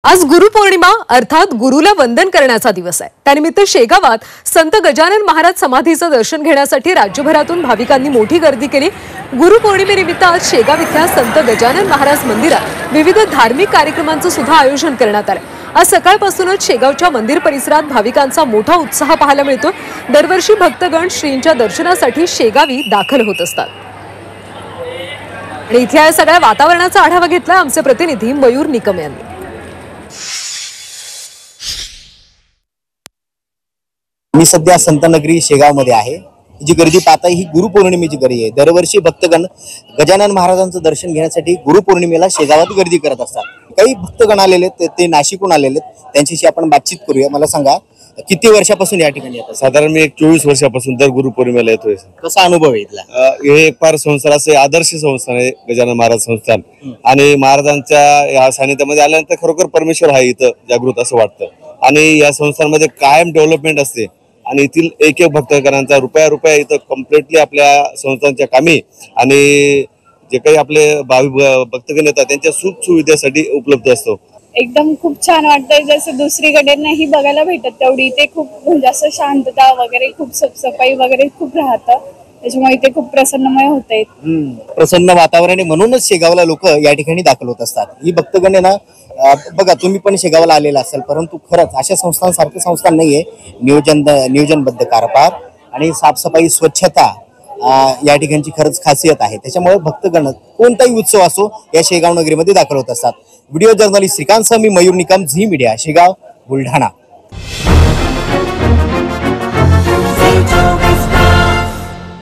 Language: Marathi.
आज गुरुपौर्णिमा अर्थात गुरुला वंदन करण्याचा दिवस आहे। त्यानिमित्त शेगावात संत गजानन महाराज समाधीचं दर्शन घेण्यासाठी राज्यभरातून भाविकांनी मोठी गर्दी केली। गुरुपौर्णिमेनिमित्त आज शेगाव इथल्या संत गजानन महाराज मंदिरात विविध धार्मिक कार्यक्रमांचं सुद्धा आयोजन करण्यात आलं। आज सकाळपासूनच शेगावच्या मंदिर परिसरात भाविकांचा मोठा उत्साह पाहायला मिळतो। दरवर्षी भक्तगण श्रींच्या दर्शनासाठी शेगावी दाखल होत असतात। आणि इथल्या सगळ्या वातावरणाचा आढावा घेतला आमचे प्रतिनिधी मयूर निकम यांनी। मी सध्या संतनगरी शेगाव मध्ये आहे। जी गर्दी पाहताय ही गुरुपौर्णिमेची गर्दी आहे। दरवर्षी भक्तगण गजानन महाराजांचं दर्शन घेण्यासाठी गुरुपौर्णिमेला शेगावात गर्दी करत असतात। काही भक्तगण आलेले ते नाशिकहून आलेले, त्यांच्याशी आपण बातचीत करूया। मला सांगा, किती वर्षापासून या ठिकाणी येतात? साधारण मी 24 वर्षापासून दर गुरुपौर्णिमेला येतोय। कसा अनुभव आहे इथला? हे एक फार संस्थान असे आदर्श संस्थान आहे गजानन महाराज संस्थान, आणि महाराजांच्या या सानिध्यामध्ये आल्यानंतर खरोखर परमेश्वर हा इथं जागृत असं वाटतं। आणि या संस्थांमध्ये कायम डेव्हलपमेंट असते आणि येथील एक एक भक्तगणांचा रुपया इथं कम्प्लिटली आपल्या संस्थांच्या कामी आणि जे काही आपले भावी भक्तगण येतात त्यांच्या सुख सुविधेसाठी उपलब्ध असतो। एकदम खूप छान वाटतंय, जसं दुसरीकडे नाही बघायला भेटत तेवढी इथे खूप म्हणजे असं शांतता वगैरे, खूप साफसफाई वगैरे खूप राहतं, त्याच्यामुळे इथे खूप प्रसन्नमय होतंय। प्रसन्न वातावरण आहे, म्हणूनच शेगावला लोक या ठिकाणी दाखल होत असतात। ही भक्तगण आहे ना, बघा तुम्ही पण शेगावला आलेला असाल, परंतु खरंच अशा संस्थांसारखे संस्थान नाहीये। नियोजनबद्ध कारभार आणि साफसफाई स्वच्छता या ठिकाणची खरंच खासियत आहे। त्याच्यामुळे भक्तगण कोणताही उत्सव असो या शेगाव नगरीमध्ये दाखल होत असतात। व्हिडिओ जर्नलिस्ट श्रीकांत सह मी मयूर निकम, झी मीडिया, शेगाव, बुलढाणा।